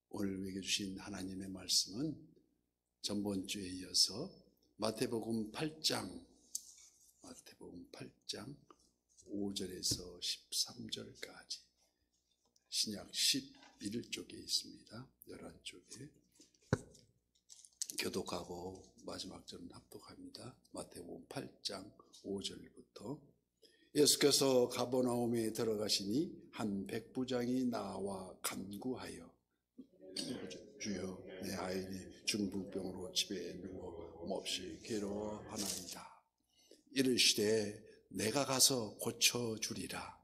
오늘 먹여주신 하나님의 말씀은 전번주에 이어서 마태복음 8장 5절에서 13절까지 신약 11쪽에 있습니다. 11쪽에 교독하고 마지막 절은 합독합니다. 마태복음 8장 5절부터 예수께서 가버나움에 들어가시니 한 백부장이 나와 간구하여 주여 내 아이니 중풍병으로 집에 누워 몹시 괴로워하나이다. 이르시되 내가 가서 고쳐주리라.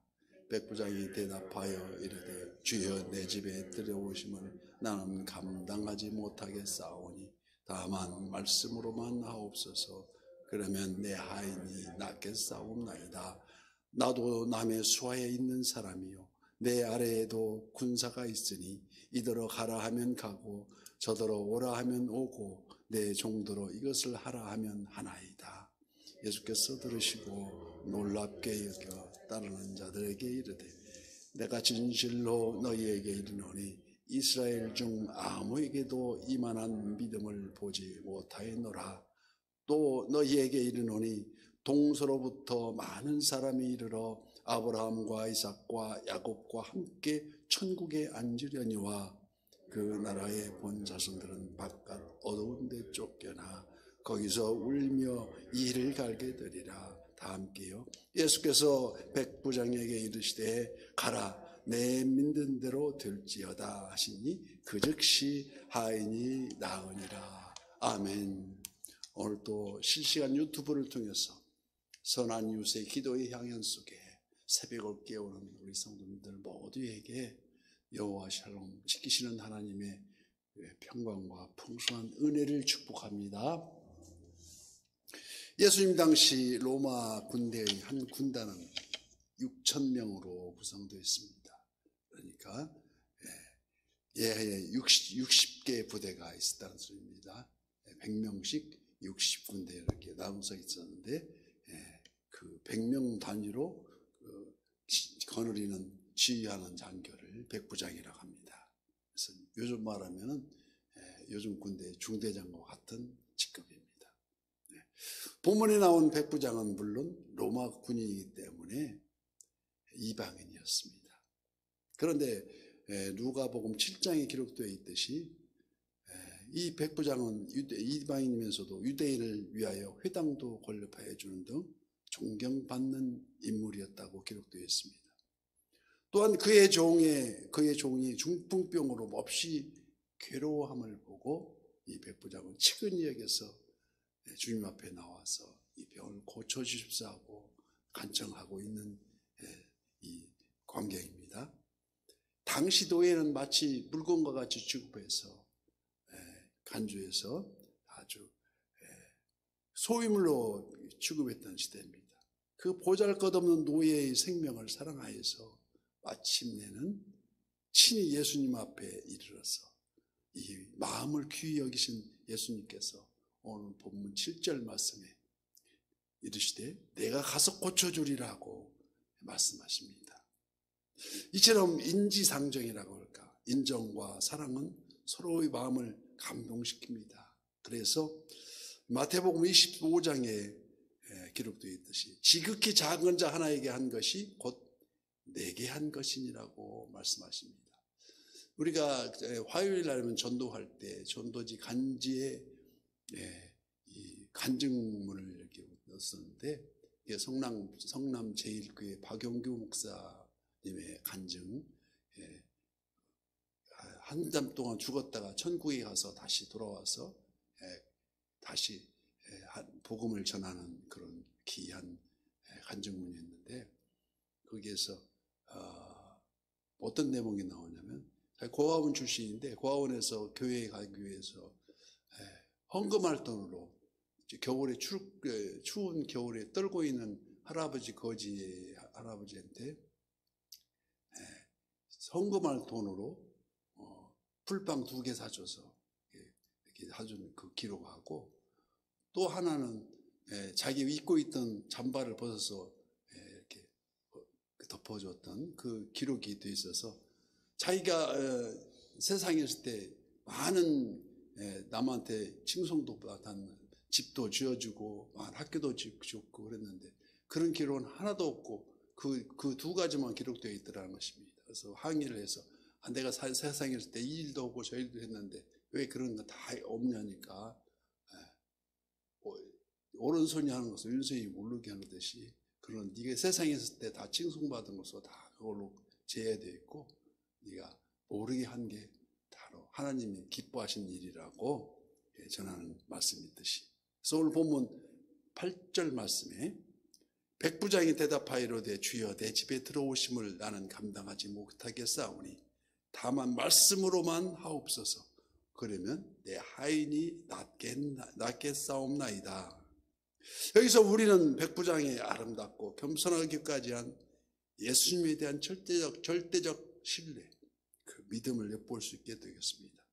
백부장이 대답하여 이르되 주여 내 집에 들여오심을 나는 감당하지 못하겠사오니 다만 말씀으로만 하옵소서. 그러면 내 아이니 낫겠사옵나이다. 나도 남의 수하에 있는 사람이요 내 아래에도 군사가 있으니 이더러 가라 하면 가고 저더러 오라 하면 오고 내 종더러 이것을 하라 하면 하나이다. 예수께서 들으시고 놀랍게 여겨 따르는 자들에게 이르되 내가 진실로 너희에게 이르노니 이스라엘 중 아무에게도 이만한 믿음을 보지 못하였노라. 또 너희에게 이르노니 동서로부터 많은 사람이 이르러 아브라함과 이삭과 야곱과 함께 천국에 앉으려니와 그 나라의 본 자손들은 바깥 어두운 데 쫓겨나 거기서 울며 이를 갈게 되리라. 다 함께요. 예수께서 백부장에게 이르시되 가라 내 믿는 대로 될지어다 하시니 그 즉시 하인이 나으니라. 아멘. 오늘 또 실시간 유튜브를 통해서 선한 이웃의 기도의 향연 속에 새벽을 깨우는 우리 성도님들 모두에게 여호와 샬롬 지키시는 하나님의 평강과 풍성한 은혜를 축복합니다. 예수님 당시 로마 군대의 한 군단은 6,000명으로 구성되어 있습니다. 그러니까 60개 부대가 있었다는 소리입니다. 100명씩 60군데 이렇게 나눠서 있었는데 그 100명 단위로 거느리는 지휘하는 장교를 백부장이라고 합니다. 그래서 요즘 말하면 요즘 군대 중대장과 같은 직급입니다. 본문에 나온 백부장은 물론 로마 군인이기 때문에 이방인이었습니다. 그런데 누가복음 7장에 기록되어 있듯이 이 백부장은 이방인이면서도 유대인을 위하여 회당도 건립하여 주는 등 존경받는 인물이었다고 기록되어 있습니다. 또한 그의 종이 중풍병으로 몹시 괴로워함을 보고 이 백부장은 측은히 여겨서 주님 앞에 나와서 이 병을 고쳐주십사 하고 간청하고 있는 이 광경입니다. 당시 도에는 마치 물건과 같이 취급해서 간주해서 아주 소유물로 취급했던 시대입니다. 그 보잘것없는 노예의 생명을 사랑하여서 마침내는 친히 예수님 앞에 이르러서 이 마음을 귀히 여기신 예수님께서 오늘 본문 7절 말씀에 이르시되 내가 가서 고쳐주리라고 말씀하십니다. 이처럼 인지상정이라고 할까, 인정과 사랑은 서로의 마음을 감동시킵니다. 그래서 마태복음 25장에 기록되어 있듯이 지극히 작은 자 하나에게 한 것이 곧 내게 한 것이니라고 말씀하십니다. 우리가 화요일 날이면 전도할 때 전도지 간지에 이 간증문을 이렇게 넣었었는데 성남 제1교회 박용규 목사님의 간증, 한 달 동안 죽었다가 천국에 가서 다시 돌아와서 다시 복음을 전하는 그런 귀한 간증문이었는데 거기에서 어떤 내용이 나오냐면 고아원 출신인데 고아원에서 교회에 가기 위해서 헌금할 돈으로 겨울에 추운 겨울에 떨고 있는 거지 할아버지한테 헌금할 돈으로 풀빵 2개 사줘서 이렇게 사준 그 기록하고, 또 하나는 자기 입고 있던 잠바를 벗어서 이렇게 덮어줬던 그 기록이 돼 있어서 자기가 세상에 있을 때 많은 남한테 칭송도 받았는 집도 지어주고 학교도 짓고 그랬는데 그런 기록은 하나도 없고 그 두 가지만 기록되어 있더라는 것입니다. 그래서 항의를 해서 내가 세상에 있을 때 이 일도 없고 저 일도 했는데 왜 그런 거 다 없냐니까 오른손이 하는 것을 왼손이 모르게 하는 듯이 그런 네가 세상에 있을 때 다 칭송받은 것으로 다 그걸로 제외되어 있고 네가 모르게 한 게 바로 하나님이 기뻐하신 일이라고 전하는 말씀이듯이. 그래서 오늘 본문 8절 말씀에 백부장이 대답하이로되 주여 내 집에 들어오심을 나는 감당하지 못하겠사오니 다만 말씀으로만 하옵소서. 그러면 내 하인이 낫겠사옵나이다. 여기서 우리는 백부장의 아름답고 겸손하기까지 한 예수님에 대한 절대적 신뢰, 그 믿음을 엿볼 수 있게 되겠습니다.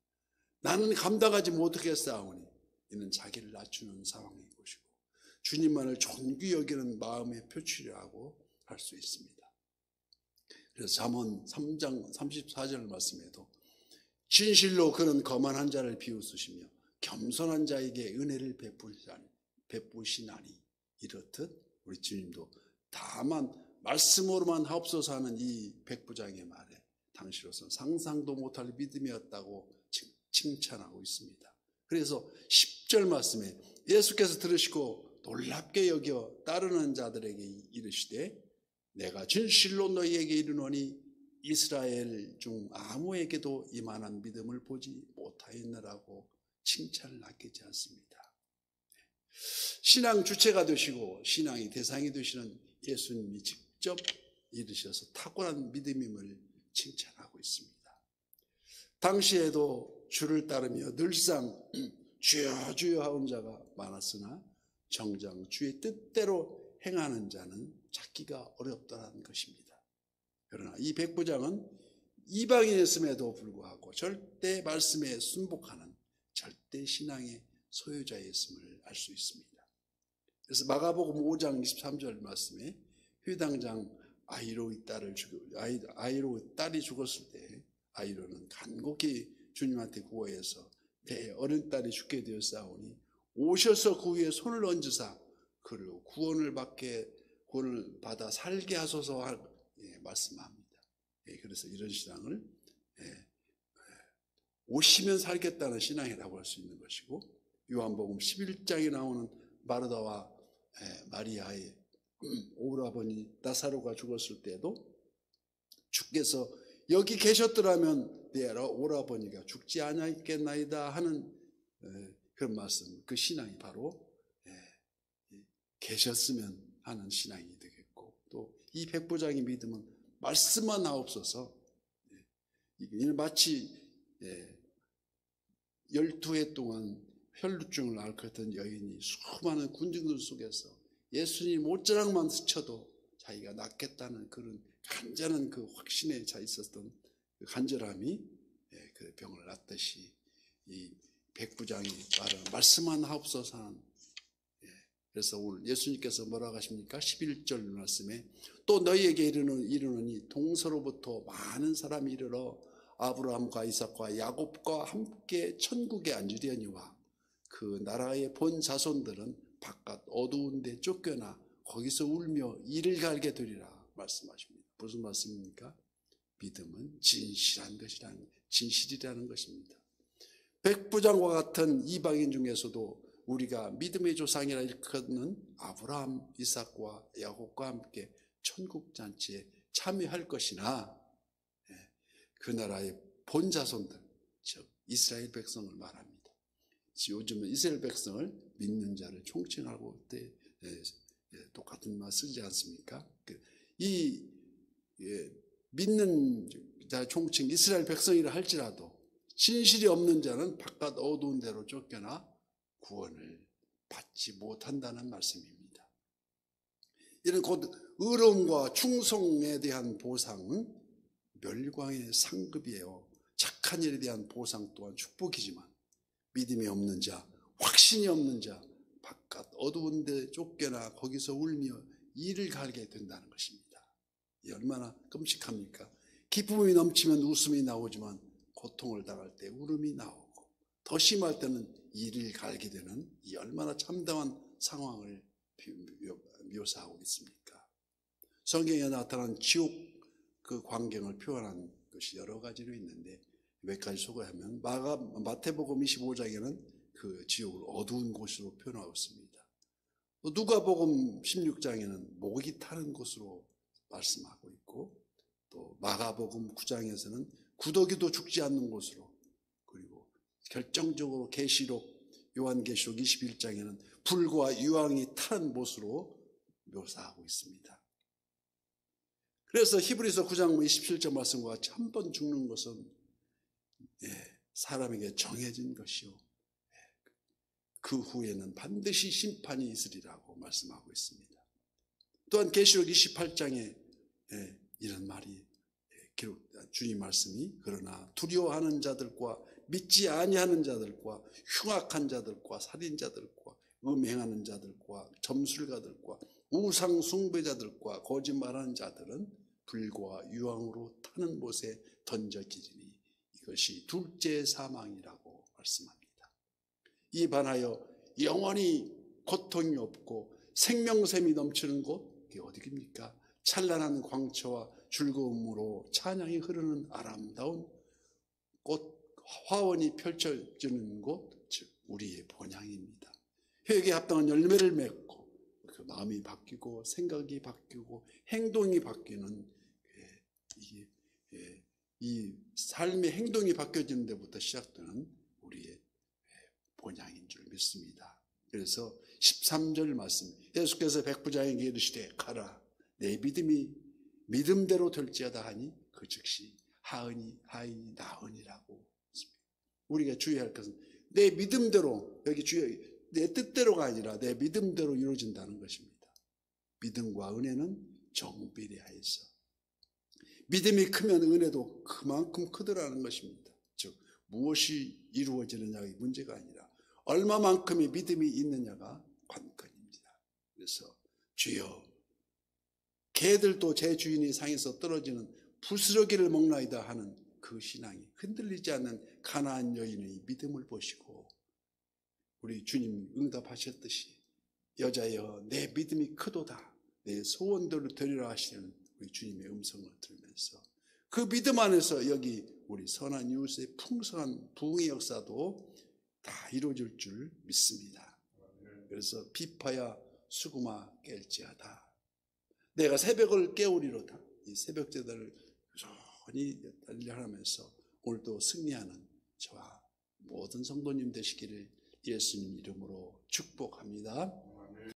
나는 감당하지 못하겠사오니 이는 자기를 낮추는 상황인 것이고 주님만을 존귀 여기는 마음의 표출이라고 할 수 있습니다. 그래서 잠언 3장 34절 말씀에도 진실로 그는 거만한 자를 비웃으시며 겸손한 자에게 은혜를 베푸시나니 이렇듯 우리 주님도 다만 말씀으로만 하옵소서 하는 이 백부장의 말에 당시로서는 상상도 못할 믿음이었다고 칭찬하고 있습니다. 그래서 10절 말씀에 예수께서 들으시고 놀랍게 여겨 따르는 자들에게 이르시되 내가 진실로 너희에게 이르노니 이스라엘 중 아무에게도 이만한 믿음을 보지 못하였느라고 칭찬을 아끼지 않습니다. 신앙 주체가 되시고 신앙의 대상이 되시는 예수님이 직접 이르셔서 탁월한 믿음임을 칭찬하고 있습니다. 당시에도 주를 따르며 늘상 주여 주여 하는 자가 많았으나 정작 주의 뜻대로 행하는 자는 찾기가 어렵다는 것입니다. 그러나 이 백부장은 이방인이었음에도 불구하고 절대 말씀에 순복하는 절대 신앙의 소유자였음을 알 수 있습니다. 그래서 마가복음 5장 23절 말씀에 회당장 아이로의 딸이 죽었을 때 아이로는 간곡히 주님한테 구하여서 내 어린 딸이 죽게 되었사오니 오셔서 그 위에 손을 얹으사 그를 구원을 받아 살게 하소서 말씀합니다. 그래서 이런 신앙을 오시면 살겠다는 신앙이라고 할 수 있는 것이고 요한복음 11장에 나오는 마르다와 마리아의 오라버니 나사로가 죽었을 때도 주께서 여기 계셨더라면 내 오라버니가 죽지 않았겠나이다 하는 그런 말씀, 그 신앙이 바로 계셨으면 하는 신앙이 되겠고 또 이 백부장의 믿음은 말씀만 하옵소서. 이는 마치 12해 동안 혈루증을 앓았던 여인이 수많은 군중들 속에서 예수님 옷자락만 스쳐도 자기가 낫겠다는 그런 간절한 그 확신에 차 있었던 그 간절함이 그 병을 낫듯이 이 백부장이 말씀만 하옵소서 하는. 그래서 오늘 예수님께서 뭐라고 하십니까? 11절 말씀에 또 너희에게 이르노니 동서로부터 많은 사람이 이르러 아브라함과 이삭과 야곱과 함께 천국에 앉으려니와 그 나라의 본 자손들은 바깥 어두운 데 쫓겨나 거기서 울며 이를 갈게 되리라 말씀하십니다. 무슨 말씀입니까? 믿음은 진실이라는 것입니다. 백부장과 같은 이방인 중에서도 우리가 믿음의 조상이라 일컫는 아브라함, 이삭과 야곱과 함께 천국 잔치에 참여할 것이나 그 나라의 본 자손들, 즉 이스라엘 백성을 말합니다. 요즘은 이스라엘 백성을 믿는 자를 총칭하고 똑같은 말 쓰지 않습니까? 이 믿는 자 총칭 이스라엘 백성이라 할지라도 진실이 없는 자는 바깥 어두운 데로 쫓겨나 구원을 받지 못한다는 말씀입니다. 이런 곧 의로움과 충성에 대한 보상은 멸광의 상급이에요. 착한 일에 대한 보상 또한 축복이지만 믿음이 없는 자, 확신이 없는 자, 바깥 어두운 데 쫓겨나 거기서 울며 이를 갈게 된다는 것입니다. 이 얼마나 끔찍합니까? 기쁨이 넘치면 웃음이 나오지만 고통을 당할 때 울음이 나오고, 더 심할 때는 이를 갈게 되는 이 얼마나 참담한 상황을 묘사하고 있습니까? 성경에 나타난 지옥 그 광경을 표현한 것이 여러 가지로 있는데, 몇 가지 소개하면 마태복음 25장에는 그 지옥을 어두운 곳으로 표현하고 있습니다. 또 누가복음 16장에는 목이 타는 곳으로 말씀하고 있고, 또 마가복음 9장에서는 구더기도 죽지 않는 곳으로, 그리고 결정적으로 요한계시록 21장에는 불과 유황이 타는 곳으로 묘사하고 있습니다. 그래서 히브리서 9장 27절 말씀과 같이 한 번 죽는 것은 사람에게 정해진 것이요, 그 후에는 반드시 심판이 있으리라고 말씀하고 있습니다. 또한 계시록 28장에 이런 말이 주님 말씀이, 그러나 두려워하는 자들과 믿지 아니하는 자들과 흉악한 자들과 살인자들과 음행하는 자들과 점술가들과 우상 숭배자들과 거짓말하는 자들은 불과 유황으로 타는 못에 던져지리니 이것이 둘째 사망이라고 말씀합니다. 이 반하여 영원히 고통이 없고 생명샘이 넘치는 곳, 이게 어디입니까? 찬란한 광채와 즐거움으로 찬양이 흐르는 아름다운 꽃 화원이 펼쳐지는 곳, 즉 우리의 본향입니다. 회개에 합당한 열매를 맺고 그 마음이 바뀌고 생각이 바뀌고 행동이 바뀌는 이 삶의 행동이 바뀌어지는 데부터 시작되는 우리의 본향인 줄 믿습니다. 그래서 13절 말씀, 예수께서 백부장에게 이르시되 가라, 내 믿음이 믿음대로 될지어다 하니 그 즉시 하이 나으니라고 했습니다. 우리가 주의할 것은 내 믿음대로, 여기 내 뜻대로가 아니라 내 믿음대로 이루어진다는 것입니다. 믿음과 은혜는 정비례하여서, 믿음이 크면 은혜도 그만큼 크더라는 것입니다. 즉 무엇이 이루어지느냐의 문제가 아니라 얼마만큼의 믿음이 있느냐가 관건입니다. 그래서 주여, 개들도 제 주인이 상에서 떨어지는 부스러기를 먹나이다 하는 그 신앙이 흔들리지 않는 가나안 여인의 믿음을 보시고 우리 주님 응답하셨듯이 여자여 내 믿음이 크도다, 내 소원대로 되리라 하시는 우리 주님의 음성을 들으면서 그 믿음 안에서 여기 우리 선한 이웃의 풍성한 부흥의 역사도 다 이루어질 줄 믿습니다. 그래서 비파야 수구마 깰지어다, 내가 새벽을 깨우리로다. 이 새벽 제단을 조용히 달려하면서 오늘도 승리하는 저와 모든 성도님 되시기를 예수님 이름으로 축복합니다.